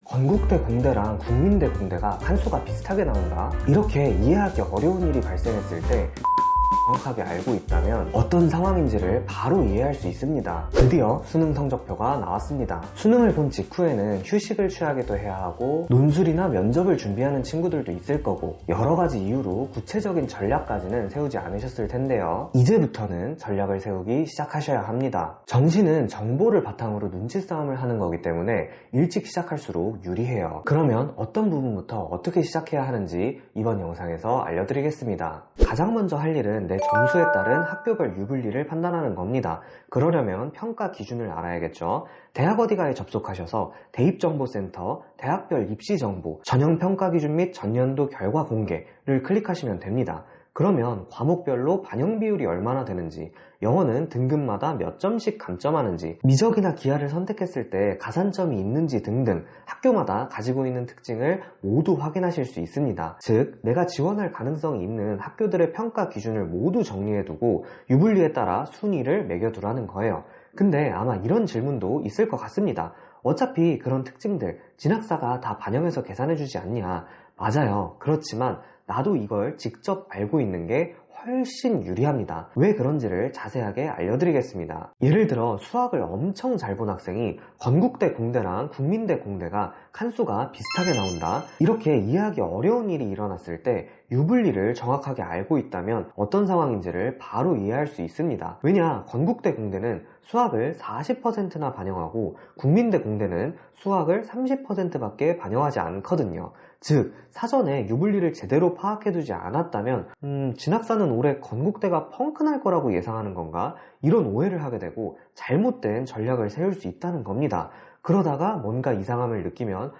건국대 공대랑 국민대 공대가 칸수가 비슷하게 나온다? 이렇게 이해하기 어려운 일이 발생했을 때 정확하게 알고 있다면 어떤 상황인지를 바로 이해할 수 있습니다. 드디어 수능 성적표가 나왔습니다. 수능을 본 직후에는 휴식을 취하기도 해야 하고 논술이나 면접을 준비하는 친구들도 있을 거고 여러 가지 이유로 구체적인 전략까지는 세우지 않으셨을 텐데요. 이제부터는 전략을 세우기 시작하셔야 합니다. 정시는 정보를 바탕으로 눈치 싸움을 하는 거기 때문에 일찍 시작할수록 유리해요. 그러면 어떤 부분부터 어떻게 시작해야 하는지 이번 영상에서 알려드리겠습니다. 가장 먼저 할 일은 내 점수에 따른 학교별 유불리를 판단하는 겁니다. 그러려면 평가 기준을 알아야겠죠. 대학 어디가에 접속하셔서 대입정보센터, 대학별 입시정보, 전형평가 기준 및 전년도 결과 공개를 클릭하시면 됩니다. 그러면 과목별로 반영 비율이 얼마나 되는지, 영어는 등급마다 몇 점씩 감점하는지, 미적이나 기하를 선택했을 때 가산점이 있는지 등등 학교마다 가지고 있는 특징을 모두 확인하실 수 있습니다. 즉, 내가 지원할 가능성이 있는 학교들의 평가 기준을 모두 정리해두고 유불리에 따라 순위를 매겨두라는 거예요. 근데 아마 이런 질문도 있을 것 같습니다. 어차피 그런 특징들 진학사가 다 반영해서 계산해주지 않냐? 맞아요. 그렇지만 나도 이걸 직접 알고 있는 게 훨씬 유리합니다. 왜 그런지를 자세하게 알려드리겠습니다. 예를 들어 수학을 엄청 잘 본 학생이 건국대 공대랑 국민대 공대가 칸수가 비슷하게 나온다? 이렇게 이해하기 어려운 일이 일어났을 때 유불리를 정확하게 알고 있다면 어떤 상황인지를 바로 이해할 수 있습니다. 왜냐, 건국대 공대는 수학을 40%나 반영하고 국민대 공대는 수학을 30%밖에 반영하지 않거든요. 즉, 사전에 유불리를 제대로 파악해두지 않았다면 진학사는 올해 건국대가 펑크날 거라고 예상하는 건가? 이런 오해를 하게 되고 잘못된 전략을 세울 수 있다는 겁니다. 그러다가 뭔가 이상함을 느끼면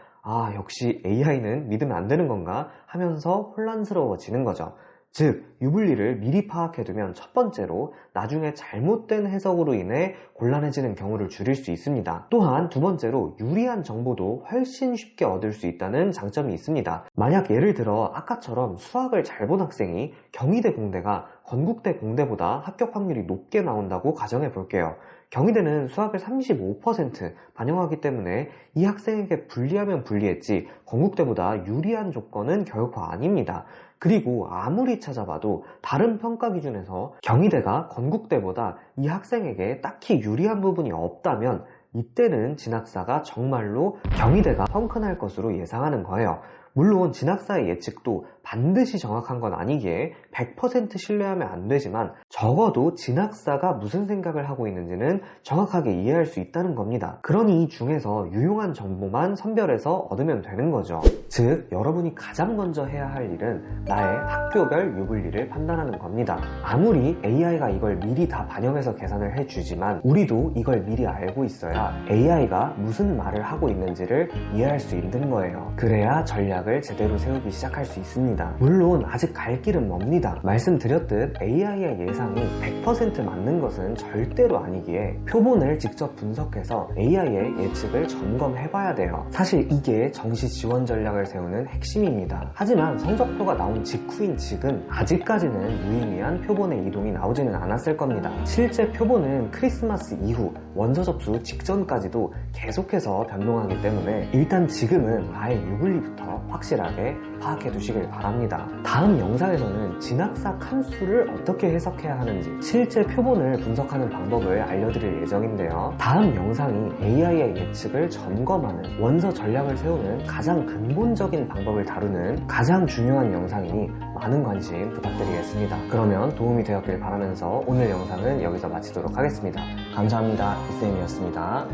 역시 AI는 믿으면 안 되는 건가? 하면서 혼란스러워지는 거죠. 즉, 유불리를 미리 파악해두면 첫 번째로 나중에 잘못된 해석으로 인해 곤란해지는 경우를 줄일 수 있습니다. 또한 두 번째로 유리한 정보도 훨씬 쉽게 얻을 수 있다는 장점이 있습니다. 만약 예를 들어 아까처럼 수학을 잘 본 학생이 경희대 공대가 건국대 공대보다 합격 확률이 높게 나온다고 가정해 볼게요. 경희대는 수학을 35% 반영하기 때문에 이 학생에게 불리하면 불리했지 건국대보다 유리한 조건은 결코 아닙니다. 그리고 아무리 찾아봐도 다른 평가 기준에서 경희대가 건국대보다 이 학생에게 딱히 유리한 부분이 없다면 이때는 진학사가 정말로 경희대가 펑크날 것으로 예상하는 거예요. 물론 진학사의 예측도 반드시 정확한 건 아니기에 100% 신뢰하면 안 되지만 적어도 진학사가 무슨 생각을 하고 있는지는 정확하게 이해할 수 있다는 겁니다. 그러니 이 중에서 유용한 정보만 선별해서 얻으면 되는 거죠. 즉, 여러분이 가장 먼저 해야 할 일은 나의 학교별 유불리를 판단하는 겁니다. 아무리 AI가 이걸 미리 다 반영해서 계산을 해주지만 우리도 이걸 미리 알고 있어야 AI가 무슨 말을 하고 있는지를 이해할 수 있는 거예요. 그래야 전략을 제대로 세우기 시작할 수 있습니다. 물론 아직 갈 길은 멉니다. 말씀드렸듯 AI의 예상이 100% 맞는 것은 절대로 아니기에 표본을 직접 분석해서 AI의 예측을 점검해봐야 돼요. 사실 이게 정시 지원 전략을 세우는 핵심입니다. 하지만 성적표가 나온 직후인 지금 아직까지는 유의미한 표본의 이동이 나오지는 않았을 겁니다. 실제 표본은 크리스마스 이후 원서 접수 직전까지도 계속해서 변동하기 때문에 일단 지금은 아예 유불리부터 확실하게 파악해 두시길 바랍니다. 다음 영상에서는 진학사 칸수를 어떻게 해석해야 하는지 실제 표본을 분석하는 방법을 알려드릴 예정인데요. 다음 영상이 AI의 예측을 점검하는 원서 전략을 세우는 가장 근본적인 방법을 다루는 가장 중요한 영상이니 많은 관심 부탁드리겠습니다. 그러면 도움이 되었길 바라면서 오늘 영상은 여기서 마치도록 하겠습니다. 감사합니다. 이쌤이었습니다.